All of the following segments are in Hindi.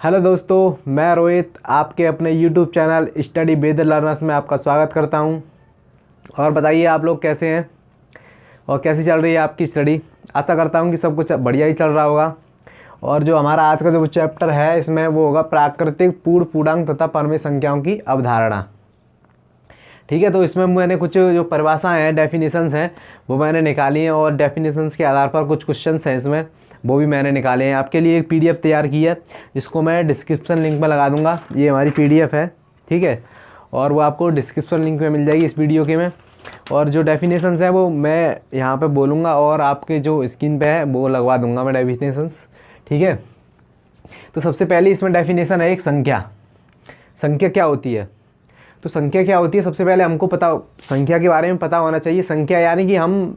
हेलो दोस्तों, मैं रोहित आपके अपने YouTube channel study with learners में आपका स्वागत करता हूं। और बताइए आप लोग कैसे हैं और कैसी चल रही है आपकी स्टडी। आशा करता हूं कि सब कुछ बढ़िया ही चल रहा होगा। और जो हमारा आज का जो चैप्टर है इसमें वो होगा प्राकृतिक पूर्ण पूर्णांक तथा परमेय संख्याओं की अवधारणा। ठीक है, तो इसमें मैंने कुछ जो परिभाषाएँ हैं, डेफिनेशंस हैं, वो मैंने निकाली हैं और डेफिनेशंस के आधार पर कुछ क्वेश्चंस हैं इसमें, वो भी मैंने निकाले हैं। आपके लिए एक पीडीएफ तैयार की है जिसको मैं डिस्क्रिप्शन लिंक में लगा दूंगा। ये हमारी पीडीएफ है, ठीक है, और वो आपको डिस्क्रिप्शन लिंक में मिल जाएगी इस वीडियो के में। और जो डेफिनेशंस हैं वो मैं यहाँ पे बोलूँगा और आपके जो स्क्रीन पे है वो लगवा दूँगा मैं डेफिनेशंस, ठीक है। तो सबसे पहले इसमें डेफिनेशन है एक संख्या। संख्या क्या होती है? तो संख्या क्या होती है, सबसे पहले हमको संख्या के बारे में पता होना चाहिए। संख्या यानी कि हम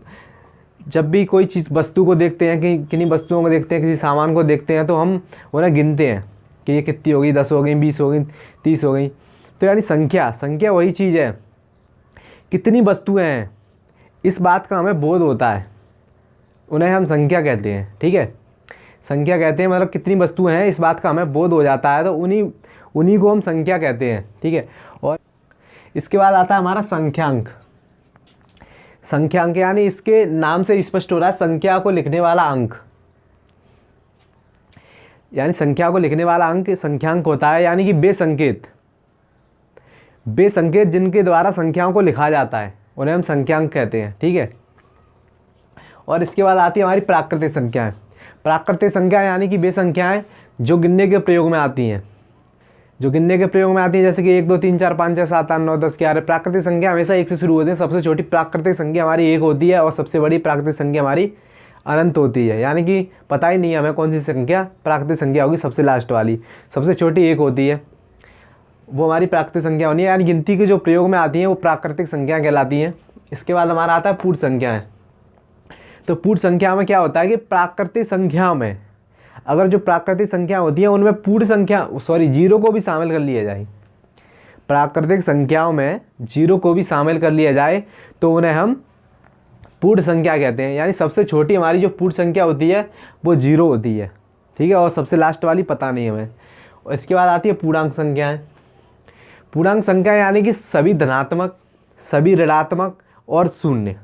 जब भी कोई चीज़ वस्तु को देखते हैं, कि किन्हीं वस्तुओं को देखते हैं, किसी सामान को देखते हैं, तो हम उन्हें गिनते हैं कि ये कितनी हो गई, 10 हो गई, 20 हो गई, 30 हो गई। तो यानी संख्या वही चीज़ है, कितनी वस्तुएं हैं इस बात का हमें बोध होता है, उन्हें हम संख्या कहते हैं, ठीक है। संख्या कहते हैं मतलब कितनी वस्तुएं हैं इस बात का हमें बोध हो जाता है, तो उन्हीं को हम संख्या कहते हैं, ठीक है। और इसके बाद आता है हमारा संख्यांक। संख्यांक यानी इसके नाम से स्पष्ट हो रहा है संख्या को लिखने वाला अंक, यानी संख्या को लिखने वाला अंक संख्यांक होता है। यानी कि वे संकेत जिनके द्वारा संख्याओं को लिखा जाता है उन्हें हम संख्यांक कहते हैं, ठीक है। और इसके बाद आती है हमारी प्राकृतिक संख्याएं। प्राकृतिक संख्या यानी कि वे संख्याएं जो गिनने के प्रयोग में आती हैं, जैसे कि 1 2 3 4 5 6 7 8 9 10 11। प्राकृतिक संख्या हमेशा 1 से शुरू होती है। सबसे छोटी प्राकृतिक संख्या हमारी 1 होती है और सबसे बड़ी प्राकृतिक संख्या हमारी अनंत होती है। यानी कि पता ही नहीं है हमें कौन सी संख्या प्राकृतिक संख्या होगी, सबसे लास्ट वाली। सबसे छोटी 1 होती है, वो हमारी प्राकृतिक संख्या होनी है। यानी गिनती के जो प्रयोग में आती हैं वो प्राकृतिक संख्या कहलाती हैं। इसके बाद हमारा आता है पूर्ण संख्याएँ। तो पूर्ण संख्या में क्या होता है कि प्राकृतिक संख्या में अगर जो प्राकृतिक संख्या होती है उनमें जीरो को भी शामिल कर लिया जाए, प्राकृतिक संख्याओं में जीरो को भी शामिल कर लिया जाए तो उन्हें हम पूर्ण संख्या कहते हैं। यानी सबसे छोटी हमारी जो पूर्ण संख्या होती है वो 0 होती है, ठीक है, और सबसे लास्ट वाली पता नहीं हमें। और इसके बाद आती है पूर्णांक संख्याएँ। पूर्णांक संख्या यानी कि सभी धनात्मक, सभी ऋणात्मक और शून्य।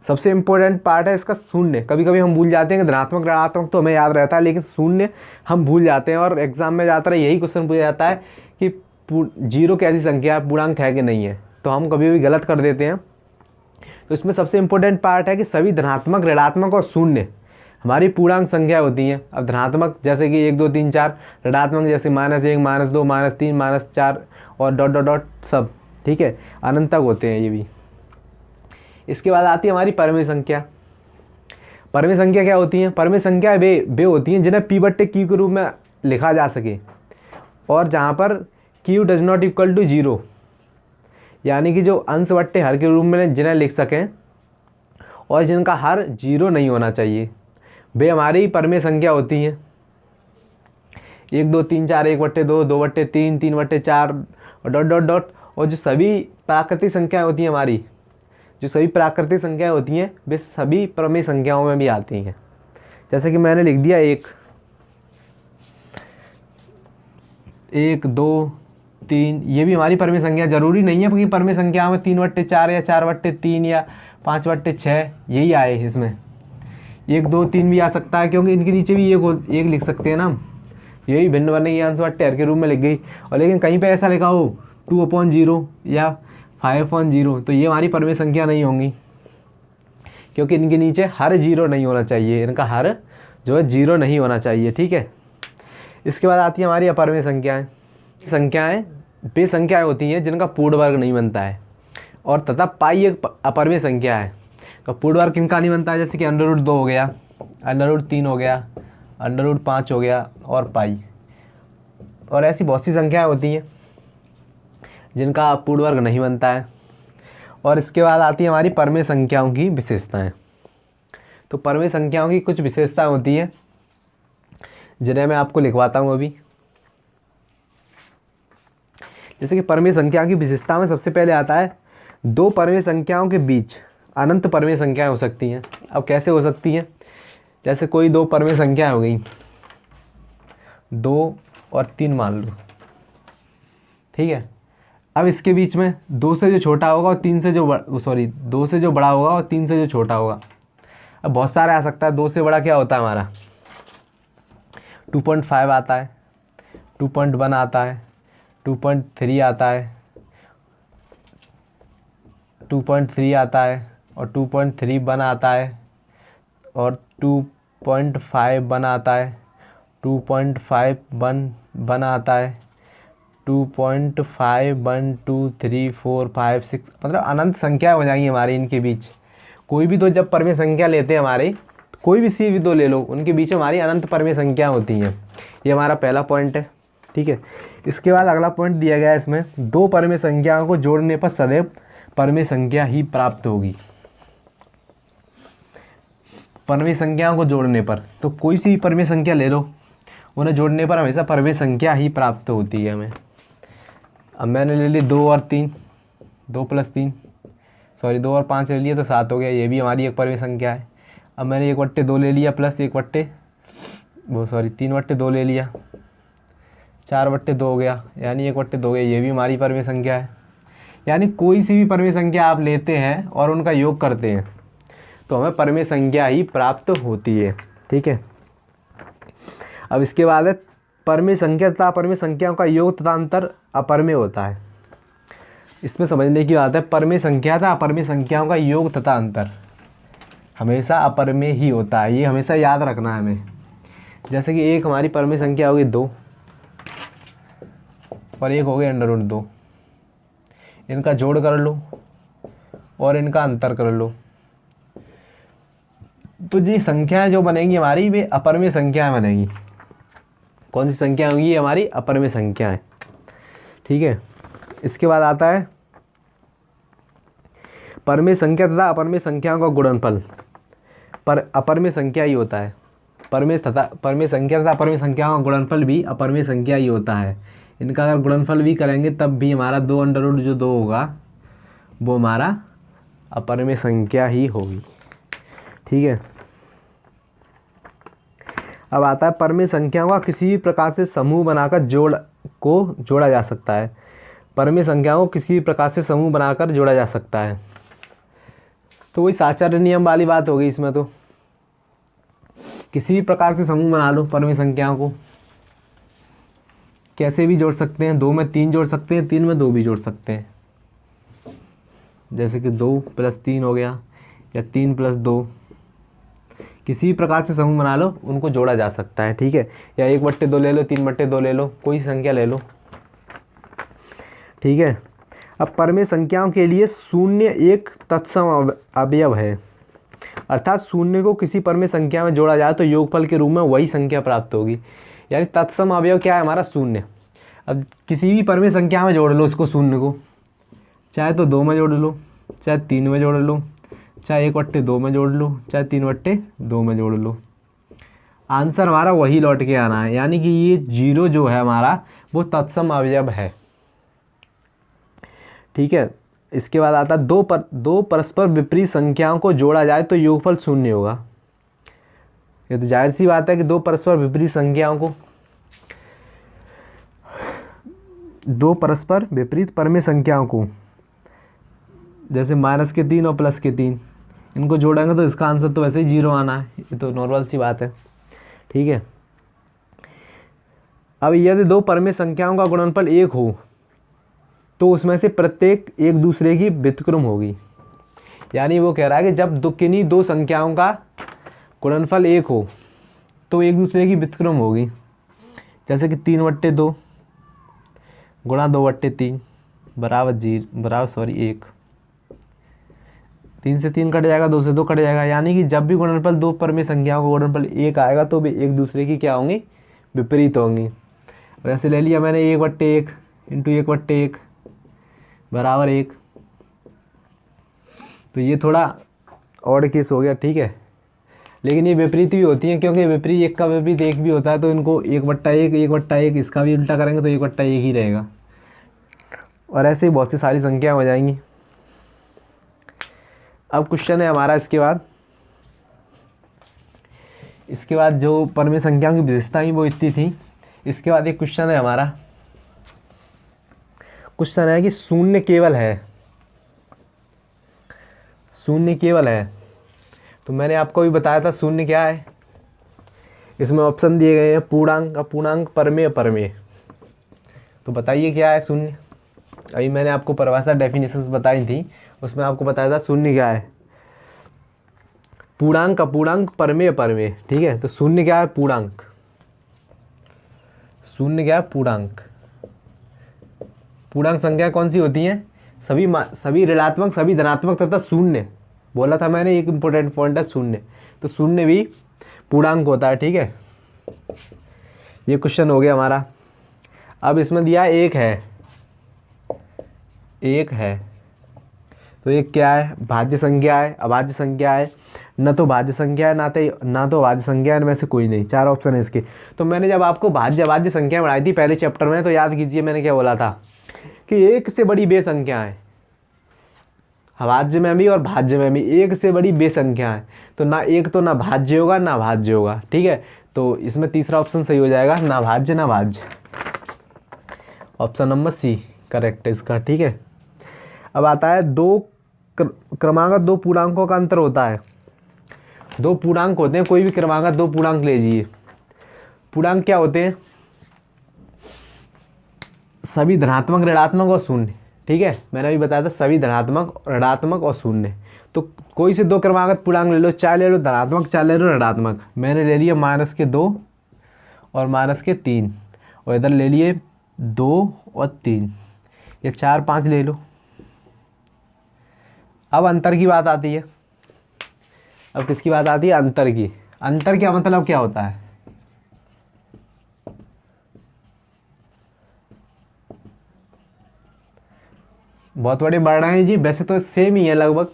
सबसे इम्पोर्टेंट पार्ट है इसका शून्य। कभी कभी हम भूल जाते हैं कि धनात्मक ऋणात्मक तो हमें याद रहता है, लेकिन शून्य हम भूल जाते हैं। और एग्जाम में ज़्यादातर यही क्वेश्चन पूछा जाता है कि 0 कैसी संख्या है, पूर्णांक है कि नहीं है, तो हम कभी भी गलत कर देते हैं। तो इसमें सबसे इम्पोर्टेंट पार्ट है कि सभी धनात्मक, ऋणात्मक और शून्य हमारी पूर्णांक संख्या होती हैं। अब धनात्मक जैसे कि 1 2 3 4, ऋणात्मक जैसे -1 -2 -3 -4 और डॉट डॉट डॉट सब, ठीक है, अनंत तक होते हैं ये भी। इसके बाद आती है हमारी परमेय संख्या। परमेय संख्या क्या होती हैं? परमेय संख्या वे होती हैं जिन्हें P/Q के रूप में लिखा जा सके और जहाँ पर Q does not equal to 0, यानी कि जो अंश बट्टे हर के रूप में जिन्हें लिख सकें और जिनका हर 0 नहीं होना चाहिए, वे हमारी परमेय संख्या होती हैं। 1 2 3 4, 1/2, 2/3, 3/4 और डॉट डॉट डॉट। और जो सभी प्राकृतिक संख्याएँ होती हैं हमारी, वे सभी परमेय संख्याओं में भी आती हैं। जैसे कि मैंने लिख दिया 1 2 3, ये भी हमारी परमेय संख्या। जरूरी नहीं है कि परमेय संख्याओं में 3/4 या 4/3 या 5/6 यही आए। इसमें 1 2 3 भी आ सकता है, क्योंकि इनके नीचे भी एक लिख सकते हैं ना, यही भिन्न बनेगी, अंश बट्टे हर के रूप में लिख गई। और लेकिन कहीं पे ऐसा लिखा हो 2/0 या 5/0, तो ये हमारी परमेय संख्या नहीं होंगी, क्योंकि इनके नीचे हर 0 नहीं होना चाहिए, इनका हर जो है 0 नहीं होना चाहिए, ठीक है। इसके बाद आती है हमारी अपरमेय संख्याएँ। वे संख्याएँ होती हैं जिनका पूर्ण वर्ग नहीं बनता है, और तथा पाई एक अपरमेय संख्या है। तो पूर्ण वर्ग किनका नहीं बनता है? जैसे कि √2 हो गया, √3 हो गया, √5 हो गया और पाई। और ऐसी बहुत सी संख्याएँ होती हैं जिनका पूर्ण वर्ग नहीं बनता है। और इसके बाद आती है हमारी परमेय संख्याओं की विशेषताएं। तो परमेय संख्याओं की कुछ विशेषताएं होती हैं जिन्हें मैं आपको लिखवाता हूँ अभी। जैसे कि परमेय संख्या की विशेषता में सबसे पहले आता है 2 परमेय संख्याओं के बीच अनंत परमेय संख्याएं हो सकती हैं। अब कैसे हो सकती हैं? जैसे कोई 2 परमेय संख्या हो गई, 2 और 3 मान लो, ठीक है। अब इसके बीच में 2 से जो छोटा होगा और 3 से जो 2 से जो बड़ा होगा और 3 से जो छोटा होगा। अब बहुत सारे आ सकता है। 2 से बड़ा क्या होता है हमारा 2.5 आता है, 2.1 आता है, 2.3 आता है, 2.3 आता है और 2.31 आता है और 2.51 आता है, 2.51 आता है, 2.5 1 2 3 4 5 6, मतलब अनंत संख्या हो जाएंगी हमारी इनके बीच। कोई भी दो जब परमेय संख्या लेते हैं हमारे, कोई भी सी भी दो ले लो, उनके बीच में हमारी अनंत परमेय संख्या होती हैं। ये हमारा पहला पॉइंट है, ठीक है। इसके बाद अगला पॉइंट दिया गया है इसमें, दो परमेय संख्याओं को जोड़ने पर सदैव परमेय संख्या ही प्राप्त होगी। परमेय संख्याओं को जोड़ने पर, तो कोई सी भी परमेय संख्या ले लो, उन्हें जोड़ने पर हमेशा परमेय संख्या ही प्राप्त होती है हमें। अब मैंने ले ली 2 और 3, 2 + 3, सॉरी 2 और 5 ले लिया तो 7 हो गया, ये भी हमारी एक परमेय संख्या है। अब मैंने 1/2 ले लिया प्लस 3/2 ले लिया, 4/2 हो गया, यानी 1/2 हो गया, ये भी हमारी परमेय संख्या है। यानी कोई सी भी परमेय संख्या आप लेते हैं और उनका योग करते हैं तो हमें परमेय संख्या ही प्राप्त होती है, ठीक है। अब इसके बाद है परमेय संख्या तथा अपरमेय संख्याओं का योग तथा अंतर अपरमेय होता है। इसमें समझने की बात है, परमेय संख्या तथा अपरमेय संख्याओं का योग तथा अंतर हमेशा अपरमेय ही होता है, ये हमेशा याद रखना है हमें। जैसे कि एक हमारी परमेय संख्या होगी 2 और एक हो गई √2, इनका जोड़ कर लो और इनका अंतर कर लो, तो जी संख्याएं जो बनेंगी हमारी वे अपरमेय संख्याएं बनेंगी। कौन सी संख्या होगी? हमारी अपरमेय संख्याएं, ठीक है। इसके बाद आता है परमेय संख्या तथा अपरमेय संख्याओं का गुणनफल। पर अपरमेय संख्या ही होता है, परमेय संख्या तथा अपरमेय संख्याओं का गुणनफल भी अपरमेय संख्या ही होता है। इनका अगर गुणनफल भी करेंगे तब भी हमारा 2 जो 2 होगा वो हमारा अपरमेय संख्या ही होगी, ठीक है। अब आता है परमेय संख्याओं का किसी भी प्रकार से समूह बनाकर जोड़ा जा सकता है। परमेय संख्याओं को किसी भी प्रकार से समूह बनाकर जोड़ा जा सकता है, तो वही साचार्य नियम वाली बात हो गई। इसमें तो किसी भी प्रकार से समूह बना लो परमेय संख्याओं को, कैसे भी जोड़ सकते हैं। 2 में 3 जोड़ सकते हैं, 3 में 2 भी जोड़ सकते हैं, जैसे कि 2 + 3 हो गया या 3 + 2, किसी भी प्रकार से समूह बना लो, उनको जोड़ा जा सकता है, ठीक है। या 1/2 ले लो, 3/2 ले लो, कोई संख्या ले लो, ठीक है। अब परमेय संख्याओं के लिए शून्य एक तत्सम अवयव है, अर्थात शून्य को किसी परमेय संख्या में जोड़ा जाए तो योगफल के रूप में वही संख्या प्राप्त होगी। यानी तत्सम अवयव क्या है? हमारा शून्य। अब किसी भी परमेय संख्या में जोड़ लो इसको, शून्य को, चाहे तो 2 में जोड़ लो, चाहे 3 में जोड़ लो, चाहे 1/2 में जोड़ लो, चाहे 3/2 में जोड़ लो, आंसर हमारा वही लौट के आना है। यानी कि ये 0 जो है हमारा वो तत्सम अवयव है, ठीक है। इसके बाद आता है दो परस्पर विपरीत संख्याओं को जोड़ा जाए तो योगफल 0 होगा। ये तो जाहिर सी बात है कि 2 परस्पर विपरीत संख्याओं को, 2 परस्पर विपरीत परमेय संख्याओं को, जैसे -3 और +3, इनको जोड़ेंगे तो इसका आंसर तो वैसे ही 0 आना है, ये तो नॉर्मल सी बात है, ठीक है। अब यदि 2 परमेय संख्याओं का गुणनफल 1 हो तो उसमें से प्रत्येक एक दूसरे की व्युत्क्रम होगी। यानी वो कह रहा है कि जब किन्हीं 2 संख्याओं का गुणनफल 1 हो तो एक दूसरे की व्युत्क्रम होगी। जैसे कि 3/2 गुणा 2/3 बराबर 1, 3 से 3 कट जाएगा, 2 से 2 कट जाएगा। यानी कि जब भी गुणनफल 2 परमेय संख्याओं का गुणनफल 1 आएगा तो वे एक दूसरे की क्या होंगी? विपरीत होंगी। वैसे ले लिया मैंने 1/1 इंटू 1/1 बराबर 1, तो ये थोड़ा ऑड केस हो गया, ठीक है। लेकिन ये विपरीत भी होती हैं, क्योंकि विपरीत एक का विपरीत 1 भी होता है, तो इनको 1/1 इसका भी उल्टा करेंगे तो 1/1 ही रहेगा। और ऐसे ही बहुत सी सारी संख्या हो जाएंगी। अब क्वेश्चन है हमारा इसके बाद जो परमेय संख्याओं की विशेषता ही वो इतनी थी इसके बाद एक क्वेश्चन है हमारा, क्वेश्चन है कि शून्य केवल है, शून्य केवल है। तो मैंने आपको भी बताया था शून्य क्या है। इसमें ऑप्शन दिए गए हैं पूर्णांक, अपूर्णांक, परमेय, अपरमेय। तो बताइए क्या है शून्य। अभी मैंने आपको परिभाषा डेफिनेशंस बताई थी, उसमें आपको बताया था शून्य क्या है। पूर्णांक, अपूर्णांक, परमेय, अपरमेय। ठीक है, तो शून्य क्या है? पूर्णांक। शून्य क्या है? पूर्णांक। पूर्णांक संख्या कौन सी होती हैं? सभी ऋणात्मक, सभी धनात्मक तथा शून्य। बोला था मैंने, एक इंपॉर्टेंट पॉइंट है शून्य। तो शून्य भी पूर्णांक होता है। ठीक है, ये क्वेश्चन हो गया हमारा। अब इसमें दिया एक है, एक है, तो एक क्या है? भाज्य संख्या है, अभाज्य संख्या है, न तो भाज्य संख्या है ना तो अभाज्य संख्या है, इनमें से कोई नहीं। 4 ऑप्शन है इसके। तो मैंने जब आपको भाज्य अभाज्य संख्या बढ़ाई थी पहले चैप्टर में, तो याद कीजिए मैंने क्या बोला था कि एक से बड़ी बेसंख्या है, अभाज्य में भी और भाज्य में भी एक से बड़ी बेसंख्या है। तो ना एक तो ना भाज्य होगा ना भाज्य होगा। ठीक है, तो इसमें तीसरा ऑप्शन सही हो जाएगा, ना भाज्य ना भाज्य। ऑप्शन नंबर सी करेक्ट है इसका। ठीक है, अब आता है क्रमांक दो पूर्णांकों का अंतर होता है। दो पूर्णांक होते हैं, कोई भी क्रमांक दो पूर्णांक लीजिए। पूर्णांक क्या होते हैं? सभी धनात्मक, ऋणात्मक और शून्य। ठीक है, मैंने अभी बताया था सभी धनात्मक, ऋणात्मक और शून्य। तो कोई से दो क्रमांक पूर्णांक ले लो, चाहे ले लो धनात्मक चाहे ले लो ऋणात्मक। मैंने ले लिया -2 और -3, और इधर ले लिए 2 और 3, ये 4 5 ले लो। अब अंतर की बात आती है। अब किसकी बात आती है? अंतर की। अंतर का मतलब क्या होता है? बहुत बड़े बढ़ रहे हैं जी, वैसे तो सेम ही है लगभग,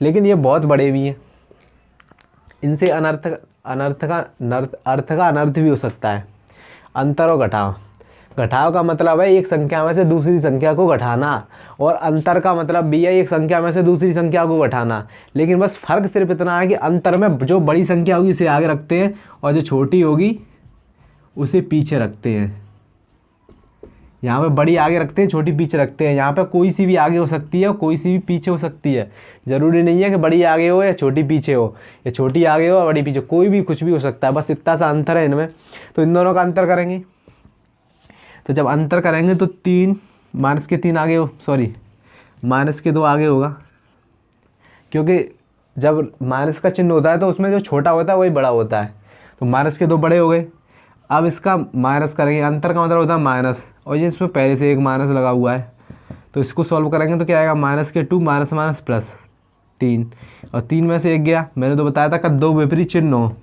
लेकिन ये बहुत बड़े भी हैं। इनसे अर्थ का अनर्थ भी हो सकता है। अंतर और घटाव। घटाव का मतलब है एक संख्या में से दूसरी संख्या को घटाना, और अंतर का मतलब भी है एक संख्या में से दूसरी संख्या को घटाना। लेकिन बस फर्क सिर्फ इतना है कि अंतर में जो बड़ी संख्या होगी उसे आगे रखते हैं, और जो छोटी होगी उसे पीछे रखते हैं। यहाँ पे बड़ी आगे रखते हैं, छोटी पीछे रखते हैं। यहाँ पे कोई सी भी आगे हो सकती है और कोई सी भी पीछे हो सकती है। ज़रूरी नहीं है कि बड़ी आगे हो या छोटी पीछे हो, या छोटी आगे हो या बड़ी पीछे, कोई भी कुछ भी हो सकता है। बस इतना सा अंतर है इनमें। तो इन दोनों का अंतर करेंगे, तो जब अंतर करेंगे तो 3 -3 आगे हो, सॉरी -2 आगे होगा, क्योंकि जब माइनस का चिन्ह होता है तो उसमें जो छोटा होता है वही बड़ा होता है। तो -2 बड़े हो गए। अब इसका माइनस करेंगे, अंतर का मतलब होता है माइनस, और ये इसमें पहले से एक माइनस लगा हुआ है, तो इसको सॉल्व करेंगे तो क्या आएगा? -2 माइनस प्लस 3, और 3 में से 1 गया। मैंने तो बताया था कि दो विपरीत चिन्ह हो,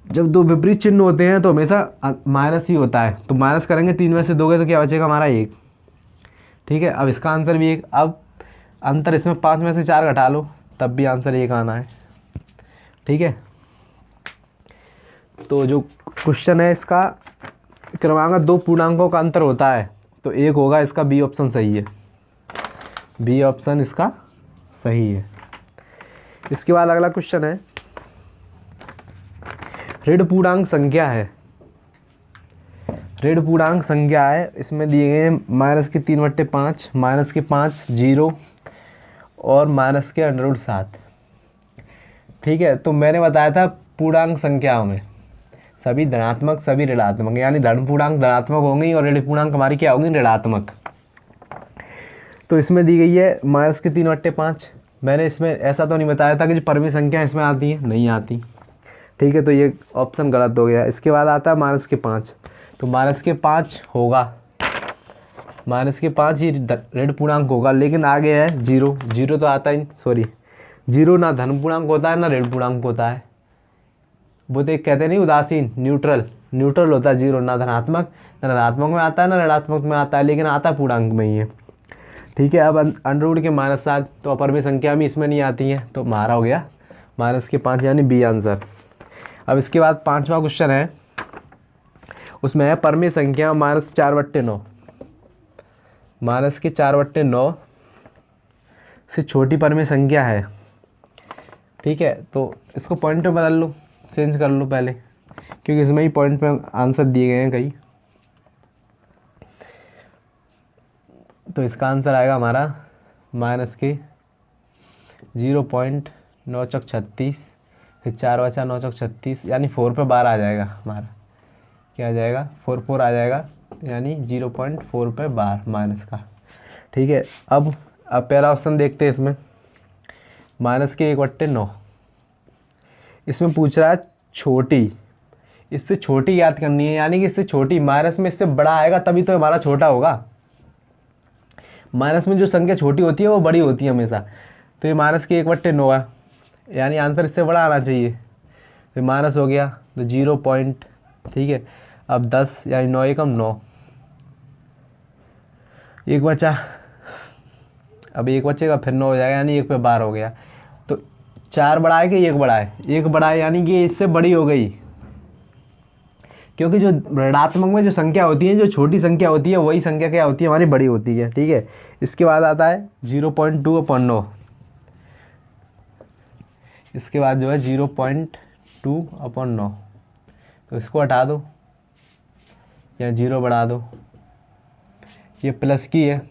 जब दो विपरीत चिन्ह होते हैं तो हमेशा माइनस ही होता है। तो माइनस करेंगे, 3 में से 2 गए तो क्या बचेगा हमारा? 1। ठीक है, अब इसका आंसर भी 1। अब अंतर इसमें 5 में से 4 घटा लो, तब भी आंसर 1 आना है। ठीक है, तो जो क्वेश्चन है इसका क्रमांक दो पूर्णांकों का अंतर होता है, तो 1 होगा। इसका बी ऑप्शन सही है, बी ऑप्शन इसका सही है। इसके बाद अगला क्वेश्चन है, ऋण पूर्णांक संख्या है। ऋण पूर्णांक संख्या है, इसमें दिए गए हैं -3/5, -5, 0 और -√7। ठीक है, तो मैंने बताया था पूर्णांक संख्याओं में सभी धनात्मक सभी ऋणात्मक, यानी धन पूर्णांक धनात्मक होंगी और ऋण पूर्णांक हमारी क्या होंगी? ऋणात्मक। तो इसमें दी गई है -3/5। मैंने इसमें ऐसा तो नहीं बताया था कि जो परमेय संख्या इसमें आती है, नहीं आती। ठीक है, तो ये ऑप्शन गलत हो गया। इसके बाद आता है -5, तो -5 होगा, -5 ही ऋण पूर्णांक होगा। लेकिन आगे है 0, 0 तो आता ही, सॉरी 0 ना धन पूर्णांक होता है ना ऋण पूर्णांक होता है। वो तो एक कहते नहीं उदासीन, न्यूट्रल होता है 0, ना धनात्मक ना ऋणात्मक में आता है ना ऋणात्मक में आता है, लेकिन आता पूर्णांक में ही है। ठीक है, अब अंडर के -7 तो अपरमेय संख्या भी इसमें नहीं आती है, तो हमारा हो गया -5 यानी बी आंसर। अब इसके बाद 5वां क्वेश्चन है, उसमें है परमेय संख्या -4/9। -4/9 से छोटी परमेय संख्या है। ठीक है, तो इसको पॉइंट में बदल लो, चेंज कर लो पहले। क्योंकि इसमें ही पॉइंट पे आंसर दिए गए हैं कई। तो इसका आंसर आएगा हमारा माइनस के 0.936, फिर 4 बचा 936, यानी 4 पे 12 आ जाएगा हमारा। क्या आ जाएगा? 4 आ जाएगा, यानी 0.4 पे 12 माइनस का। ठीक है, अब पहला ऑप्शन देखते हैं। इसमें माइनस के 1/9, इसमें पूछ रहा है छोटी, इससे छोटी याद करनी है, यानी कि इससे छोटी, माइनस में इससे बड़ा आएगा तभी तो हमारा छोटा होगा। माइनस में जो संख्या छोटी होती है वो बड़ी होती है हमेशा। तो ये माइनस के 1/9 है, यानी आंसर इससे बड़ा आना चाहिए। फिर माइनस हो गया तो 0 पॉइंट, ठीक है। अब 10 यानी 9 एकम 9, एक बचा, अब एक बचेगा, फिर 9 हो जाएगा, यानी 1 पे 12 हो गया। तो 4 बड़ा है कि 1 बड़ा है? 1 बड़ा है, यानी कि इससे बड़ी हो गई, क्योंकि जो ऋणात्मक में जो संख्या होती है, जो छोटी संख्या होती है, वही संख्या क्या होती है? हमारी बड़ी होती है। ठीक है, इसके बाद आता है 0.2/9, इसके बाद जो है 0.2/9, तो इसको हटा दो या 0 बढ़ा दो। ये प्लस की है,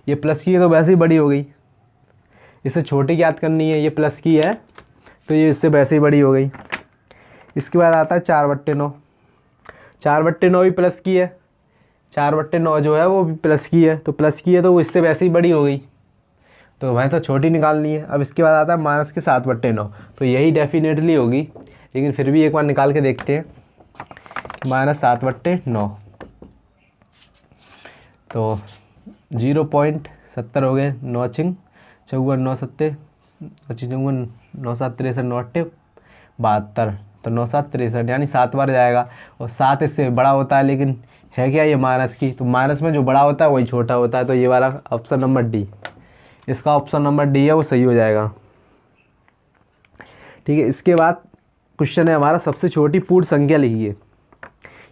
ये प्लस की है तो वैसे ही बड़ी हो गई। इससे छोटी याद करनी है, ये प्लस की है तो ये इससे वैसे ही बड़ी हो गई। इसके बाद आता है 4/9, 4/9 भी प्लस की है, 4/9 जो है वो भी प्लस की है, तो प्लस की है तो वो इससे वैसे ही बड़ी हो गई, तो वह तो छोटी निकालनी है। अब इसके बाद आता है माइनस के 7/9, तो यही डेफिनेटली होगी, लेकिन फिर भी एक बार निकाल के देखते हैं। माइनस 7/9, तो 0.70 हो गए, 9 छिंग 54, 9 सत्ते 54, 9 7 63, 9 8 72, तो 9 7 63, यानी 7 बार जाएगा। और 7 इससे बड़ा होता है, लेकिन है क्या ये माइनस की, तो माइनस में जो बड़ा होता है वही छोटा होता है, तो ये वाला ऑप्शन नंबर डी, इसका ऑप्शन नंबर डी है वो सही हो जाएगा। ठीक है, इसके बाद क्वेश्चन है हमारा सबसे छोटी पूर्ण संख्या लिखिए। ये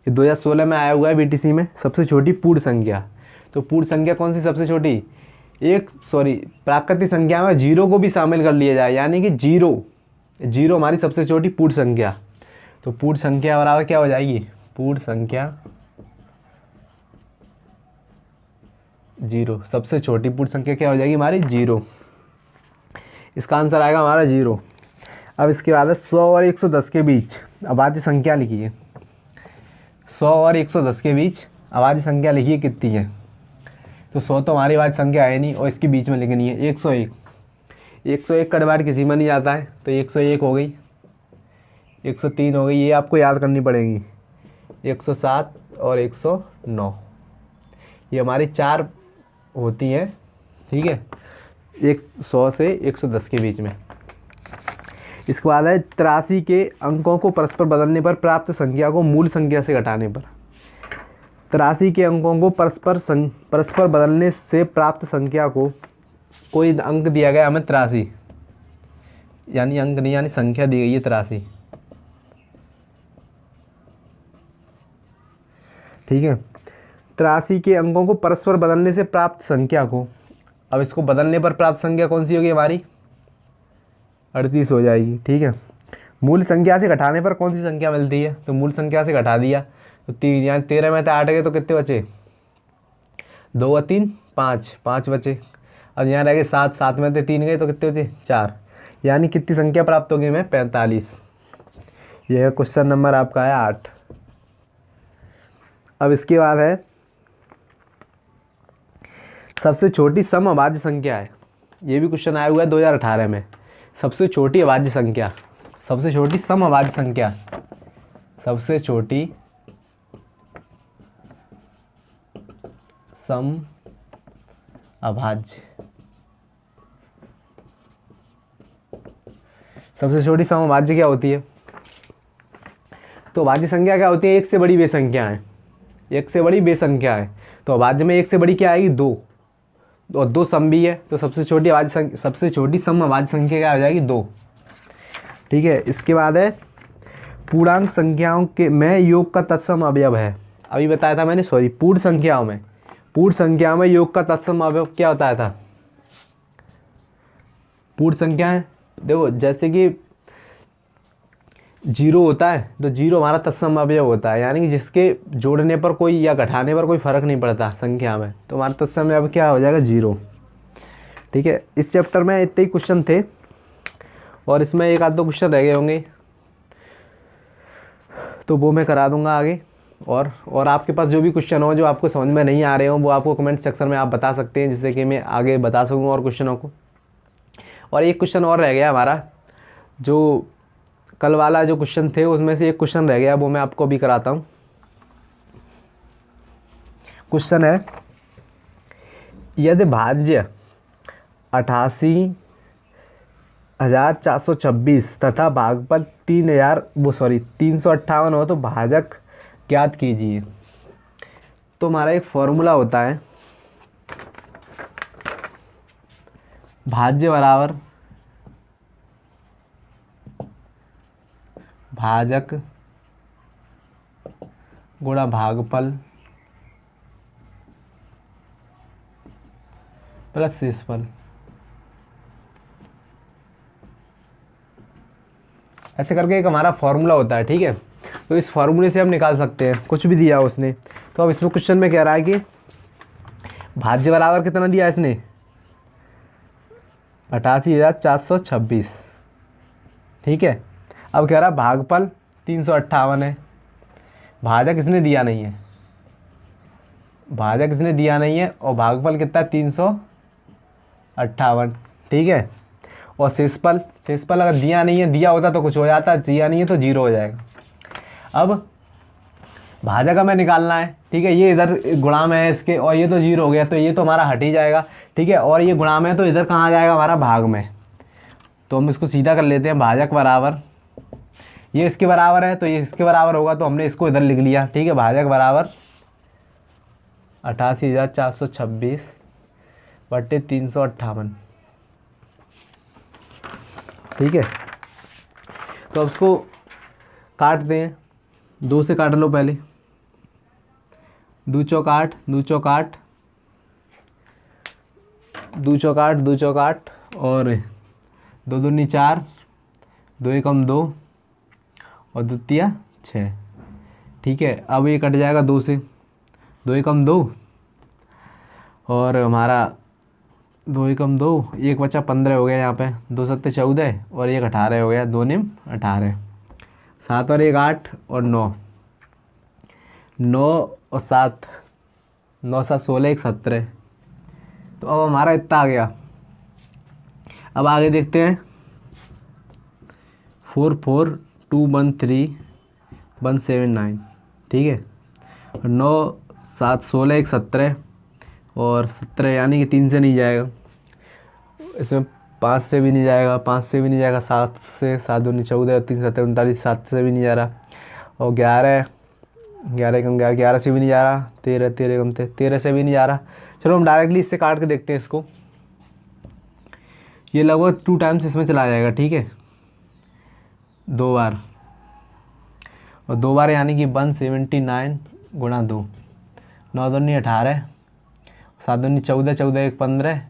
2016 में आया हुआ है बीटीसी में, सबसे छोटी पूर्ण संख्या। तो पूर्ण संख्या कौन सी सबसे छोटी? प्राकृतिक संख्या में 0 को भी शामिल कर लिया जाए, यानी कि 0 हमारी सबसे छोटी पूर्ण संख्या। तो पूर्ण संख्या बराबर क्या हो जाएगी? पूर्ण संख्या 0, सबसे छोटी पूर्ण संख्या क्या हो जाएगी हमारी? 0। इसका आंसर आएगा हमारा 0। अब इसके बाद है 100 और 110 के बीच अभाज्य संख्या लिखिए। 100 और 110 के बीच अभाज्य संख्या लिखिए कितनी है? तो 100 तो हमारी अभाज्य संख्या है नहीं, और इसके बीच में लिखनी है 101। 101 का डिवाइड किसी में नहीं आता है, तो 101 हो गई, 103 हो गई, ये आपको याद करनी पड़ेगी। 107 और 109, ये हमारी 4 होती हैं। ठीक है, 100 से 110 के बीच में। इसके बाद है 83 के अंकों को परस्पर बदलने पर प्राप्त संख्या को मूल संख्या से घटाने पर। 83 के अंकों को परस्पर बदलने से प्राप्त संख्या को, कोई अंक दिया गया हमें 83, यानी अंक नहीं, यानी संख्या दी गई है 83। ठीक है, 83 के अंकों को परस्पर बदलने से प्राप्त संख्या को, अब इसको बदलने पर प्राप्त संख्या कौन सी होगी हमारी? 38 हो जाएगी। ठीक है, मूल संख्या से घटाने पर कौन सी संख्या मिलती है? तो मूल संख्या से घटा दिया तो 3, यानी 13 में से 8 गए तो कितने बचे? 2 और 3 5 बचे। अब यहाँ रह गए 7 में से 3 गए तो कितने बचे? 4, यानी कितनी संख्या प्राप्त होगी हमें? 45। यह क्वेश्चन नंबर आपका है 8। अब इसके बाद है सबसे छोटी सम अभाज्य संख्या है। ये भी क्वेश्चन आया हुआ है 2018 में। सबसे छोटी अभाज्य संख्या, सबसे छोटी सम अभाज्य संख्या, सबसे छोटी सम अभाज्य, सबसे छोटी सम अभाज्य क्या होती है? तो अभाज्य संख्या क्या होती है? 1 से बड़ी वे संख्या है, 1 से बड़ी वे संख्या है। तो अभाज्य में 1 से बड़ी क्या आएगी? 2, और 2 सम भी है, तो सबसे छोटी अभाज्य संख्या, सबसे छोटी सम अभाज्य संख्या क्या हो जाएगी? 2। ठीक है, इसके बाद है पूर्णांक संख्याओं के में योग का तत्सम अवयव है। अभी बताया था मैंने, पूर्ण संख्याओं में योग का तत्सम अवयव क्या बताया था? पूर्ण संख्याएं देखो, जैसे कि जीरो होता है तो जीरो हमारा तत्सम अवयव होता है, यानी कि जिसके जोड़ने पर कोई या घटाने पर कोई फ़र्क नहीं पड़ता संख्या में, तो हमारा तत्सम अवयव क्या हो जाएगा, जीरो। ठीक है, इस चैप्टर में इतने ही क्वेश्चन थे और इसमें एक आध दो क्वेश्चन रह गए होंगे तो वो मैं करा दूंगा आगे। और आपके पास जो भी क्वेश्चन हो जो आपको समझ में नहीं आ रहे हो वो आपको कमेंट सेक्शन में आप बता सकते हैं, जिससे कि मैं आगे बता सकूँ और क्वेश्चनों को। और एक क्वेश्चन और रह गया हमारा, जो कल वाला जो क्वेश्चन थे उसमें से एक क्वेश्चन रह गया, वो मैं आपको अभी कराता हूँ। क्वेश्चन है, यदि भाज्य 88,426 तथा भागफल 358 हो तो भाजक ज्ञात कीजिए। तो हमारा एक फॉर्मूला होता है, भाज्य बराबर भाजक गुणा भागफल प्लस शेषफल। ऐसे करके एक हमारा फॉर्मूला होता है। ठीक है, तो इस फार्मूले से हम निकाल सकते हैं, कुछ भी दिया उसने। तो अब इसमें क्वेश्चन में कह रहा है कि भाज्य बराबर कितना दिया इसने, 88,426। ठीक है, अब कह रहा है भागफल 358 है, भाजक इसने दिया नहीं है, भाजक इसने दिया नहीं है, और भागफल कितना है, 358। ठीक है, और शेषफल, शेषफल अगर दिया नहीं है, दिया होता तो कुछ हो जाता, दिया नहीं है तो जीरो हो जाएगा। अब भाजक हमें निकालना है। ठीक है, ये इधर गुणा में है इसके, और ये तो जीरो हो गया, तो ये तो हमारा हट ही जाएगा। ठीक है, और ये गुणा में है तो इधर कहाँ आ जाएगा, हमारा भाग में। तो हम इसको सीधा कर लेते हैं, भाजक बराबर, ये इसके बराबर है तो ये इसके बराबर होगा, तो हमने इसको इधर लिख लिया। ठीक है, भाजक बराबर 88,426 बटे 358। ठीक है, तो अब इसको काटते हैं, 2 से काट लो पहले, 2 चौक 8, 2 चौक 8, 2 चौक 8, 2 चौक 8, और 2 दूनी 4, 2 एकम 2, और 2 तिया 6। ठीक है, अब ये कट जाएगा 2 से, 2 एकम 2, और हमारा 2 एकम 2, एक बचा 15 हो गया यहाँ पे, 2 सत्ते 14, और एक 18 हो गया, 2 निम 18, 7 और 1 8, और 9, 9 और 7, 9 7 16, 1 17। तो अब हमारा इतना आ गया। अब आगे देखते हैं, 4 4 2 1 3 1 7 9। ठीक है, 9 7 16, 1 17, और 17 यानी कि 3 से नहीं जाएगा, इसमें 5 से भी नहीं जाएगा, 5 से भी नहीं जाएगा, 7 से, 7 दूनी 14, और 3 7 39, 7 से भी नहीं जा रहा, और 11 11 कम 11, 11 से भी नहीं जा रहा, 13 13 कम 13 से भी नहीं जा रहा। चलो हम डायरेक्टली इससे काट के देखते हैं इसको, ये लगभग 2 टाइम्स इसमें चला जाएगा। ठीक है, 2 बार, और 2 बार यानी कि 179 गुणा 2, 9 दूनी 18, 7 दूनी 14, 14 1 15,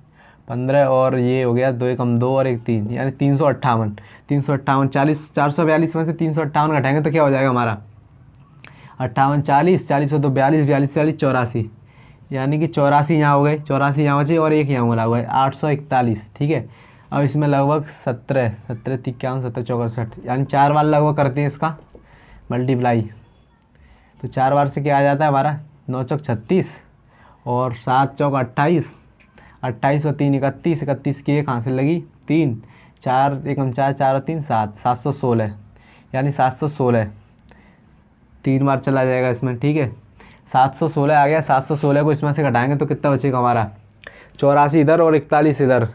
15, और ये हो गया 2 एकम 2 और 1 3, यानी 358, 358 40, 442 में से 358 घटाएंगे तो क्या हो जाएगा हमारा, 58 40, 40 हो तो 42, 42 40 84, यानी कि 84 यहाँ हो गए, 84 यहाँ बचे, और एक यहाँ मिला हुआ है 841। ठीक है, अब इसमें लगभग 17 17 53 17 64, यानी 4 बार लगभग करते हैं इसका मल्टीप्लाई, तो 4 बार से क्या आ जाता है हमारा, 9 चौक 36, और 7 चौक 28, 28 और 3 31, 31 की एक हासिल लगी 3, 4 एकम 4, 4 और 3 7, 716, यानी 716 3 बार चला जाएगा इसमें। ठीक है, 716 आ गया, 716 को इसमें से घटाएंगे तो कितना बचेगा हमारा, 84 इधर और 41 इधर,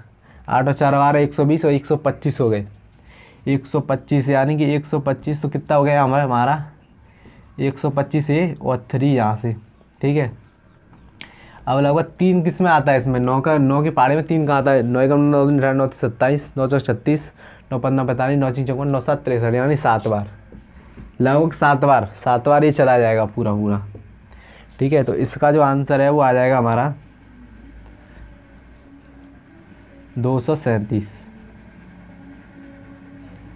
8 और 4 12, 120 और 125 हो गए, 125, यानी कि 125 तो कितना हो गया हमारा 125 है, और 3 यहाँ से। ठीक है, अब लगभग 3 किस में आता है, इसमें 9 के पारे में 3 कहाँ आता है, 9 एकम 9 9 27, 9 चौक 36, 9 15 45, 9 6 54, 9 7 63, यानी 7 बार, लगभग 7 बार ये चला जाएगा पूरा पूरा। ठीक है, तो इसका जो आंसर है वो आ जाएगा हमारा 237।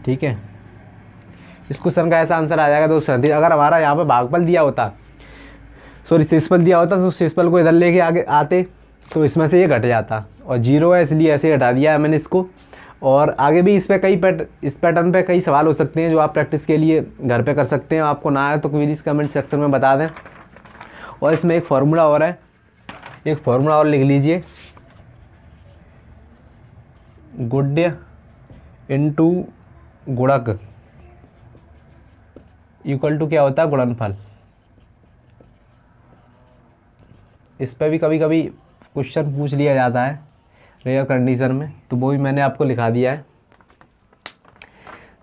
ठीक है, इस क्वेश्चन का ऐसा आंसर आ जाएगा 237। अगर हमारा यहाँ पे भागफल दिया होता, सॉरी शेषफल दिया होता, तो शेषफल को इधर लेके आगे आते तो इसमें से ये घट जाता, और 0 है इसलिए ऐसे हटा दिया है मैंने इसको। और आगे भी इस पैटर्न पे कई सवाल हो सकते हैं जो आप प्रैक्टिस के लिए घर पे कर सकते हैं। आपको ना आए तो प्लीज़ कमेंट सेक्शन में बता दें। और इसमें एक फार्मूला और है, एक फार्मूला और लिख लीजिए, गुड्य इंटू गुणक इक्वल टू क्या होता है, गुणनफल। इस पर भी कभी कभी क्वेश्चन पूछ लिया जाता है रेयर कंडीशन में, तो वो भी मैंने आपको लिखा दिया है।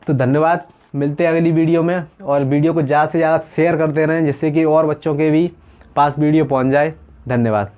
तो धन्यवाद, मिलते हैं अगली वीडियो में। और वीडियो को ज़्यादा से ज़्यादा शेयर करते रहें जिससे कि और बच्चों के भी पास वीडियो पहुंच जाए। धन्यवाद।